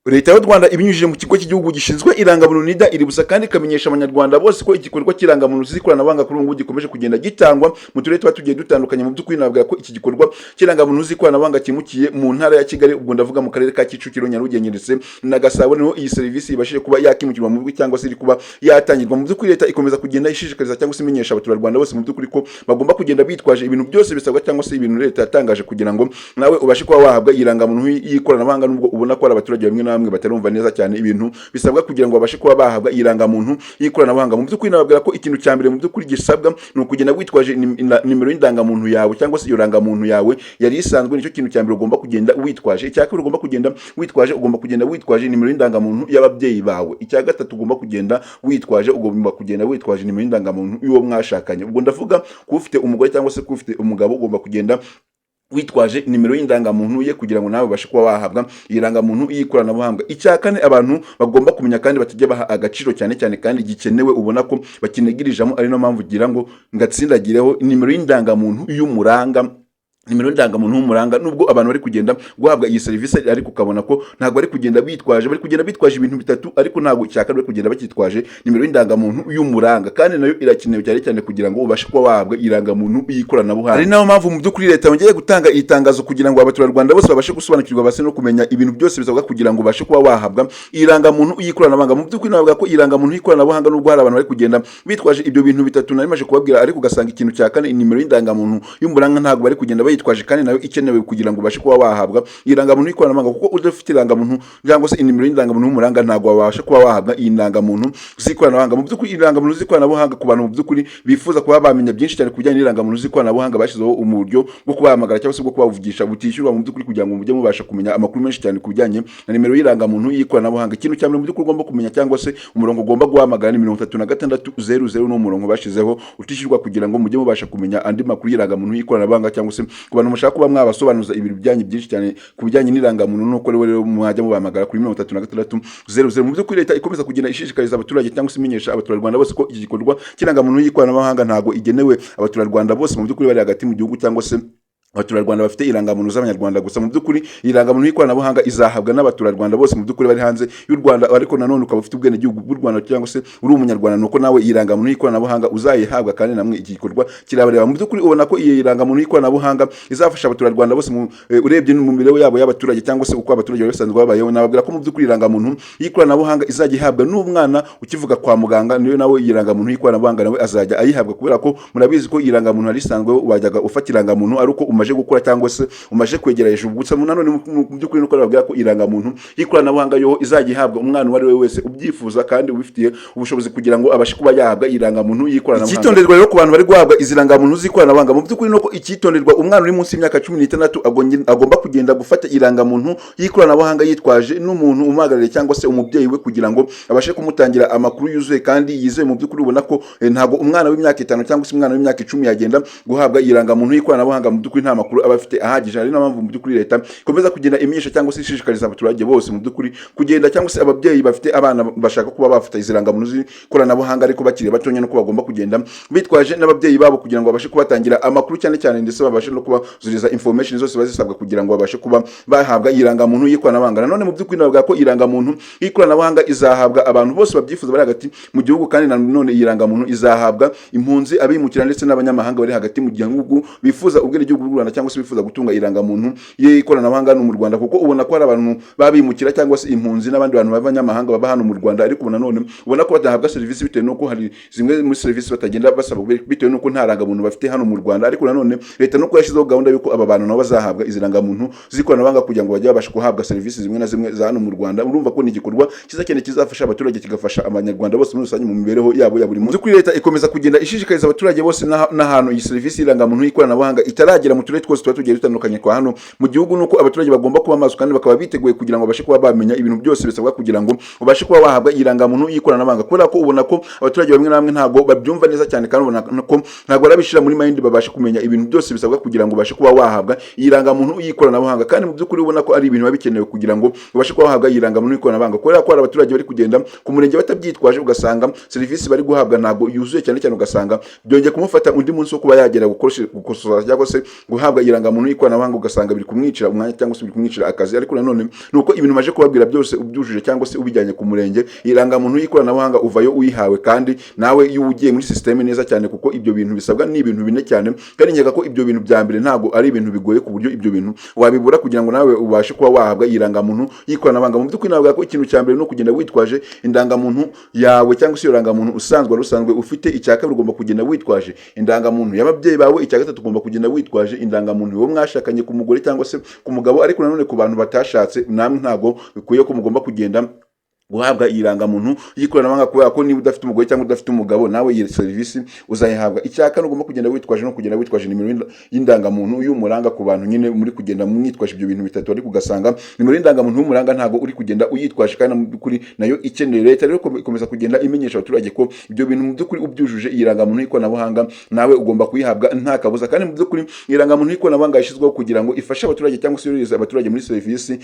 Leta y'u Rwanda ibinyujije mu kigo cy'igihugu gishinzwe irangamuntu NIDA iributsa kandi ikamenyesha abanyarwanda bose ko igikorwa cy'irangamuntu z'ikoranabuhanga kuri ubu ngubu gikomeje kugenda gitangwa mu turere tuba tugiye dutandukanye. Mu by'ukuri navuga ko iki gikorwa cy'irangamuntu z'ikoranabuhanga kimukiye mu ntara ya Kigali, ubwo ndavuga mu karere ka Kicukiro, Nyarugenge ndetse na Gasabo, niho iyi serivisi ibashije kuba yakimukirwa mu bigo cyangwa se iri kuba yatangirwa. Mu by'ukuri leta ikomeza kugenda ishishikariza cyangwa se imenyesha abaturarwanda bose mu by'ukuri ko bagomba kugenda bitwaje ibintu byose bisabwa cyangwa se ibintu leta yatangaje kugira ngo nawe ubashe kuba wahabwa irangamuntu y'ikoranabuhanga, nubwo ubona ko ari abaturage bamwe na bamwe batarumva neza cyane ibintu bisabwa kugira ngo babashe kuba bahabwa irangamuntu y'ikoranabuhanga. Mu by'ukuri nababwira ko ikintu cya mbere mu by'ukuri gisabwa ni ukugenda witwaje nimero y'indangamuntu yawe cyangwa se iyo rangamuntu yawe yari isanzwe. Nicyo kintu cya mbere ugomba kugenda witwaje. Icya kabiri ugomba kugenda witwaje nimero y'indangamuntu y'ababyeyi bawe. Icya gatatu ugomba kugenda witwaje nimero y'indangamuntu y'uwo mwashakanye. Ubwo ndavuga ko ufite umugore cyangwa se ko ufite umugabo, ugomba kugenda witwaje nimero y'indangamuntu ye kugira ngo nawe ubashe kuba wahabwa irangamuntu y'ikoranabuhanga. Icya kane abantu bagomba kumenya kandi batajya baha agaciro cyane cyane kandi gikenewe, ubona ko bakinegirijamo, ari no mpamvu ugira ngo ngatsindagireho nimero y'indangamuntu y'umuranga. Nimero y'indangamuntu y'umuranga, nubwo abantu bari kugenda guhabwa iyi serivisi ariko ukabona ko ntabwo bari kugenda bitwaje ibintu bitatu, ariko ntabwo icyaka bari kugenda bakitwaje nimero y'indangamuntu y'umuranga, kandi nayo irakenewe cyane cyane kugira ngo ubashe kuba wahabwa irangamuntu y'ikoranabuhanga. Ari nayo mpamvu mu by'ukuri leta yongeye gutanga itangazo kugira ngo abaturarwanda bose babashe gusobanukirwa, base no kumenya ibintu byose bisabwa kugira ngo ubashe kuba wahabwa irangamuntu y'ikoranabuhanga. Mu by'ukuri navuga ko irangamuntu y'ikoranabuhanga, nubwo hari abantu bari kugenda bitwaje ibyo bintu bitatu narimaje kubabwira, ariko ugasanga ikintu cya kane nimero y'indangamuntu y'umuranga ntabwo bari kugenda yitwaje, kandi nayo ikenewe kugira ngo ubashe kuba wahabwa irangamuntu y'ikoranabuhanga. Kuko udafite irangamuntu cyangwa se inimero y'indangamuntu y'umuranga ntabwo wabasha kuba wahabwa iyi ndangamuntu z'ikoranabuhanga. Mu by'ukuri irangamuntu z'ikoranabuhanga ku bantu mu by'ukuri bifuza kuba bamenya byinshi cyane ku bijyanye n'irangamuntu z'ikoranabuhanga, bashyizeho uburyo bwo kubahamagara cyangwa se bwo kubavugisha butishyurwa mu by'ukuri, kugira ngo mujye mubasha kumenya amakuru menshi cyane ku bijyanye na nimero y'irangamuntu y'ikoranabuhanga. Ikintu cya mbere mu by'ukuri ugomba kumenya cyangwa se umurongo ugomba guhamagara ni 3600 n'umurongo bashizeho utishyurwa, kugira ngo mujye mubasha kumenya andi makuru y'irangamuntu y'ikoranabuhanga, cyangwa se ku bantu mushaka kuba mwabasobanuza ibintu bijyanye byinshi cyane ku bijyanye n'irangamuntu, nuko rero mwajya mubahamagara kuri 3600. Mu by'ukuri leta ikomeza kugenda ishishikariza abaturage cyangwa se imenyesha abaturarwanda bose ko iki gikorwa cy'irangamuntu y'ikoranabuhanga ntabwo igenewe abaturarwanda bose mu by'ukuri bari hagati mu gihugu cyangwa se abaturarwanda bafite irangamuntu z'abanyarwanda gusa. Mu by'ukuri irangamuntu y'ikoranabuhanga izahabwa n'abaturarwanda bose mu by'ukuri bari hanze y'u Rwanda, ariko nanone ukaba ufite ubwene gihugu bw'u Rwanda cyangwa se uri umunyarwanda, nuko nawe irangamuntu y'ikoranabuhanga uzayihabwa, kandi namwe iki gikorwa kirabareba. Mu by'ukuri ubona ko iyi irangamuntu y'ikoranabuhanga izafasha abaturarwanda bose urebye mu mibereho yabo y'abaturage cyangwa se uko abaturage basanzwe babayeho. Nababwira ko mu by'ukuri irangamuntu y'ikoranabuhanga izajya ihabwa n'umwana ukivuga kwa muganga, niyo nawe irangamuntu y'ikoranabuhanga nawe azajya ayihabwa, kubera ko murabizi ko irangamuntu ari isanzwe wajyaga ufata irangamuntu ari uko umaje gukora cyangwa se umaje kwegera hejuru. Gusa nanone mu by'ukuri nuko nababwira ko irangamuntu y'ikoranabuhanga yo izajya ihabwa umwana uwo ari we wese ubyifuza kandi ubifitiye ubushobozi kugira ngo abashe kuba yahabwa irangamuntu y'ikoranabuhanga. Icyitonderwa rero ku bantu bari guhabwa izi rangamuntu z'ikoranabuhanga, mu by'ukuri nuko icyitonderwa umwana uri munsi y'imyaka 16 agomba kugenda gufata irangamuntu y'ikoranabuhanga yitwaje n'umuntu umuhagarariye cyangwa se umubyeyi we, kugira ngo abashe kumutangira amakuru yuzuye kandi yizewe. Mu by'ukuri ubona ko ntabwo umwana w'imyaka 5 cyangwa se umwana w'imyaka 10 yagenda guhabwa irangamuntu y'ikoranabuhanga, mu by'ukuri nta makuru abafite ahagije. Ari nayo mpamvu mu by'ukuri leta ikomeza kugenda imenyesha cyangwa se ishishikariza abaturage bose mu by'ukuri kugenda, cyangwa se ababyeyi bafite abana bashaka kuba bafata izi rangamuntu z'ikoranabuhanga ariko bakiri batonya, no kuba bagomba kugenda bitwaje n'ababyeyi babo kugira ngo babashe kubatangira amakuru cyane cyane, ndetse babashe no kubazuriza information zose bazisabwa kugira ngo babashe kuba bahabwa irangamuntu y'ikoranabuhanga. Nanone mu by'ukuri navuga ko irangamuntu y'ikoranabuhanga izahabwa abantu bose babyifuza bari hagati mu gihugu, kandi nanone irangamuntu izahabwa impunzi, abimukira ndetse n'abanyamahanga bari hagati mu gihugu bifuza ubwene gihugu bw'u Rwanda cyangwa se bifuza gutunga irangamuntu y'ikoranabuhanga no mu Rwanda. Kuko ubona ko hari abantu babimukira cyangwa se impunzi n'abandi bantu b'abanyamahanga baba hano mu Rwanda, ariko nanone ubona ko badahabwa serivisi bitewe nuko hari zimwe muri serivisi batagenda basaba bitewe nuko nta rangamuntu bafite hano mu Rwanda. Ariko nanone leta nuko yashyizeho gahunda yuko aba bantu nabo bazahabwa izi rangamuntu z'ikoranabuhanga kugira ngo bajye babasha kuhabwa serivisi zimwe na zimwe za hano mu Rwanda. Urumva ko ni igikorwa cyiza cyane kizafasha abaturage, kigafasha abanyarwanda bose muri rusange mu mibereho yabo ya buri munsi. Kuri leta ikomeza kugenda ishishikariza abaturage bose n'ahantu iyi serivisi y'irangamuntu y'ikoranabuhanga itaragera mu turere twose tugiye dutandukanye kwa hano mu gihugu, nuko abaturage bagomba kuba maso kandi bakaba biteguye kugira ngo babashe kuba bamenya ibintu byose bisabwa kugira ngo babashe kuba bahabwa irangamuntu y'ikoranabuhanga. Kubera ko ubona ko abaturage bamwe na bamwe ntago babyumva neza cyane, kandi ubona ko ntago barabishira muri mind babashe kumenya ibintu byose bisabwa kugira ngo babashe kuba wahabwa irangamuntu y'ikoranabuhanga. Kandi mu by'ukuri ubona ko ari ibintu babikenewe kugira ngo babashe kuba bahabwa irangamuntu y'ikoranabuhanga, kubera ko hari abaturage bari kugenda ku murenge batabyitwaje, ugasanga serivisi bari guhabwa ntago yuzuye cyane cyane, ugasanga byongeye kumufata undi munsi wo kuba yagera gukosora cyangwa se guhabwa irangamuntu y'ikoranabuhanga ugasanga biri kumwicira umwanya cyangwa se biri kumwicira akazi. Ariko nanone nuko ibintu maje kubabwira byose ubyujuje cyangwa se ubijyanye ku murenge, irangamuntu y'ikoranabuhanga uvayo uyihawe kandi nawe iyo ugiye muri systeme neza cyane, kuko ibyo bintu bisabwa ni ibintu bine cyane, kandi nkeka ko ibyo bintu bya mbere ntabwo ari ibintu bigoye ku buryo ibyo bintu wabibura kugira ngo nawe ubashe kuba wahabwa irangamuntu y'ikoranabuhanga. Mu by'ukuri navuga ko ikintu cya mbere no kugenda witwaje indangamuntu yawe cyangwa se irangamuntu usanzwe ufite. Icya kabiri ugomba kugenda witwaje indangamuntu y'ababyeyi bawe. Icya gatatu ugomba kugenda witwaje indangamuntu yo mwashakanye ku mugore cyangwa se ku mugabo. Ariko nanone ku bantu batashatse namwe ntabwo bikwiye ko mugomba kugenda guhabwa irangamuntu y'ikoranabuhanga, kubera ko niba udafite umugore cyangwa udafite umugabo nawe iyi serivisi uzayihabwa. Icyaka ugomba kugenda witwaje no kugenda witwaje nimero y'indangamuntu y'umuranga ku bantu nyine muri kugenda mwitwaje ibyo bintu bitatu, ariko ugasanga nimero y'indangamuntu y'umuranga ntabwo uri kugenda uyitwaje, kandi mu by'ukuri nayo ikeneye. Leta rero ikomeza kugenda imenyesha abaturage ko ibyo bintu mu by'ukuri ubyujuje irangamuntu y'ikoranabuhanga nawe ugomba kuyihabwa nta kabuza. Kandi mu by'ukuri irangamuntu y'ikoranabuhanga yashyizweho kugira ngo ifashe abaturage cyangwa se yorohereze abaturage muri serivisi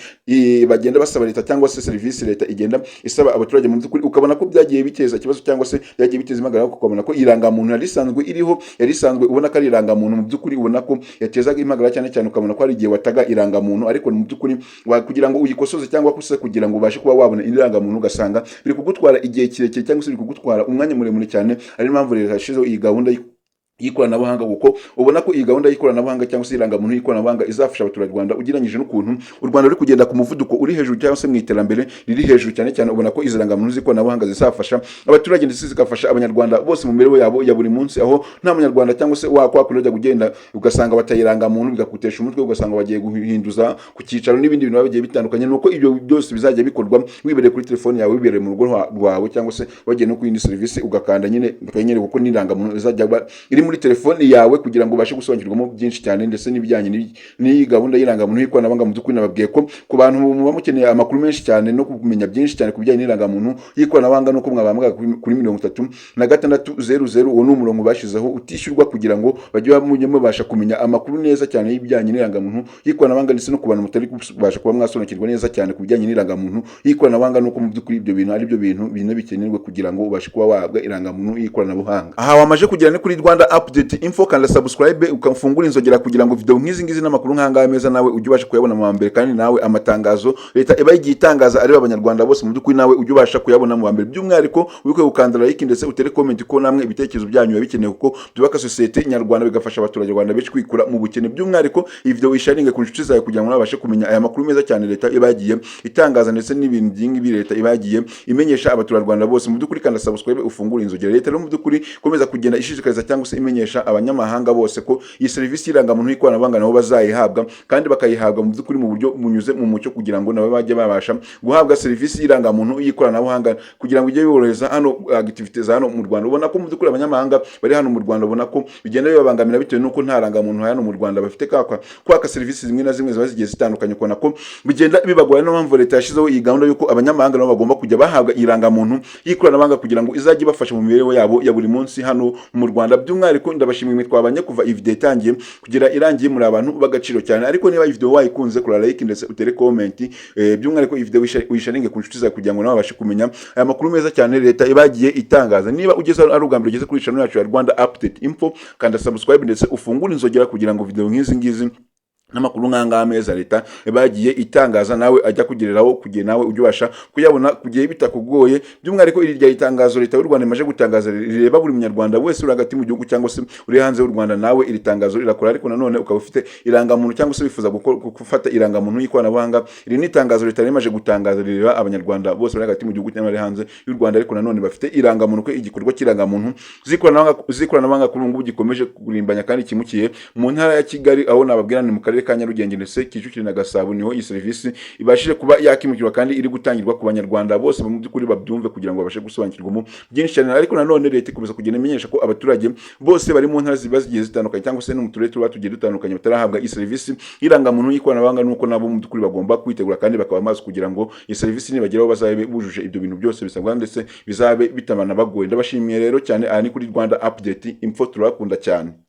bagenda basaba leta, cyangwa se serivisi leta igenda isaba abaturage. Mu by'ukuri ukabona ko byagiye biteza ikibazo cyangwa se byagiye biteza impagarara, ukabona ko irangamuntu yari isanzwe iriho, yari isanzwe ubona ko ari irangamuntu mu by'ukuri ubona ko yatezaga impagarara cyane cyane, ukabona ko hari igihe wataga irangamuntu, ariko mu by'ukuri kugira ngo uyikosoze cyangwa kugira ngo ubashe kuba wabona irangamuntu ugasanga biri kugutwara igihe kirekire cyangwa se biri kugutwara umwanya muremure cyane. Ari mpamvu leta yashyizeho iyi gahunda y'ikoranabuhanga, kuko ubona ko iyi gahunda y'ikoranabuhanga cyangwa se irangamuntu y'ikoranabuhanga izafasha abaturarwanda ugereranyije n'ukuntu u Rwanda ruri kugenda ku muvuduko uri hejuru cyangwa se mu iterambere riri hejuru cyane cyane. Ubona ko izi rangamuntu z'ikoranabuhanga zizafasha abaturage ndetse zigafasha abanyarwanda bose mu mibereho yabo ya buri munsi, aho nta munyarwanda cyangwa se wakwakurajya kugenda ugasanga batayirangamuntu bigakutesha umutwe, ugasanga bagiye guhinduza ku cyicaro n'ibindi bintu bigiye bitandukanye. Nuko ibyo byose bizajya bikorwa wibereye kuri telefone yawe, wibereye mu rugo rwawe, cyangwa se wagiye no ku yindi serivisi ugakanda nyine bakanyereka kuko n'irangamuntu izajya iri muri telefone yawe kugira ngo ubashe gusobanukirwamo byinshi cyane ndetse n'ibijyanye n'iyi gahunda y'irangamuntu y'ikoranabuhanga. Mu by'ukuri nababwiye ko ku bantu muba mukeneye amakuru menshi cyane no kumenya byinshi cyane ku bijyanye n'irangamuntu y'ikoranabuhanga, nuko mwabambwa kuri 3600. Uwo ni umurongo bashyizeho utishyurwa kugira ngo bajye mubasha kumenya amakuru neza cyane y'ibijyanye n'irangamuntu y'ikoranabuhanga, ndetse no ku bantu mutari kubasha kuba mwasobanukirwa neza cyane ku bijyanye n'irangamuntu y'ikoranabuhanga, nuko mu by'ukuri ibyo bintu ari byo bintu bikenerwa kugira ngo ubashe kuba wahabwa irangamuntu y'ikoranabuhanga. Aha wamaje kugera ni kuri Rwanda Update Info, kandi subscribe ukafungura inzogera kugira ngo video nk'izi ngizi n'amakuru nk'anga meza nawe ujye ubasha kuyabona mu mbere, kandi nawe amatangazo leta iba yigiye itangaza ari abanyarwanda bose mu by'ukuri nawe ujye ubasha kuyabona mu mbere. By'umwihariko wibuke gukanda like ndetse utere comment ko namwe ibitekerezo byanyu biba bikenewe, kuko byubaka sosiyete nyarwanda bigafasha abaturage Rwanda benshi kwikura mu bukene. By'umwihariko iyi video isharinge ku nshuti zawe kugira ngo nabashe kumenya aya makuru meza cyane leta iba yagiye itangaza, ndetse n'ibintu byingi leta iba yagiye imenyesha abaturarwanda bose. Mu by'ukuri kandi subscribe ufungura inzogera. Leta rero mu by'ukuri komeza kugenda ishishikariza cyangwa se imenyesha abanyamahanga bose ko iyi serivisi y'irangamuntu y'ikoranabuhanga nabo bazayihabwa, kandi bakayihabwa mu by'ukuri mu buryo bunyuze mu mucyo, kugira ngo nabo bajye babasha guhabwa serivisi y'irangamuntu y'ikoranabuhanga, kugira ngo ijye biborohereza hano activities hano mu Rwanda. Ubona ko mu by'ukuri abanyamahanga bari hano mu Rwanda ubona ko bigenda bibabangamira bitewe n'uko nta rangamuntu hano mu Rwanda bafite, kwaka serivisi zimwe na zimwe ziba zigiye zitandukanye, kubona ko bigenda bibagora. Niyo mpamvu leta yashyizeho iyi gahunda y'uko abanyamahanga nabo bagomba kujya bahabwa irangamuntu y'ikoranabuhanga kugira ngo izajye ibafasha mu mibereho yabo ya buri munsi hano mu Rwanda. By'umwihariko ndabashimiye twabanye kuva iyi video itangiye kugira irangiye muri abantu bagaciro cyane. Ariko niba iyi video wayikunze kora like ndetse utere comment, by'umwihariko iyi video wisharinge ku nshuti zawe kugira ngo nabo babashe kumenya aya makuru meza cyane leta ibagiye itangaza. Niba ugeze ari ugambira ugeze kuri channel yacu ya Rwanda Update Info, kanda subscribe ndetse ufungure inzogera kugira ngo video nk'izi ngizi n'amakuru nk'anga meza leta bagiye itangaza nawe ajya kugereraho, kugiye nawe ujye ubasha kuyabona kugiye bitakugoye. By'umwihariko iri rya itangazo leta y'u Rwanda imaje gutangaza rireba buri munyarwanda wese uri hagati mu gihugu cyangwa se uri hanze y'u Rwanda, nawe iri tangazo rirakora. Ariko nanone ukaba ufite irangamuntu cyangwa se wifuza gufata irangamuntu y'ikoranabuhanga, iri ni tangazo leta rimaje gutangaza rireba abanyarwanda bose bari hagati mu gihugu cyangwa bari hanze y'u Rwanda, ariko nanone bafite irangamuntu ko igikorwa cy'irangamuntu z'ikoranabuhanga kuri ubu ngubu gikomeje kurimbanya kandi kimukiye mu ntara ya Kigali, aho nababwira ni mu karere ka Nyarugenge ndetse Kicukiro na Gasabo, niho iyi serivisi ibashije kuba yakimukirwa kandi iri gutangirwa ku banyarwanda bose mu by'ukuri babyumve kugira ngo babashe gusobanukirwamo byinshi cyane. Ariko nanone leta ikomeza kugenda imenyesha ko abaturage bose bari mu ntara ziba zigiye zitandukanye cyangwa se no mu turere tuba tugiye dutandukanye batarahabwa iyi serivisi y'irangamuntu y'ikoranabuhanga, nuko nabo mu by'ukuri bagomba kwitegura kandi bakaba amazi kugira ngo iyi serivisi nibageraho bazabe bujuje ibyo bintu byose bisabwa ndetse bizabe bitamana bagoye. Ndabashimiye rero cyane, aha ni kuri Rwanda Update Info, turakunda cyane.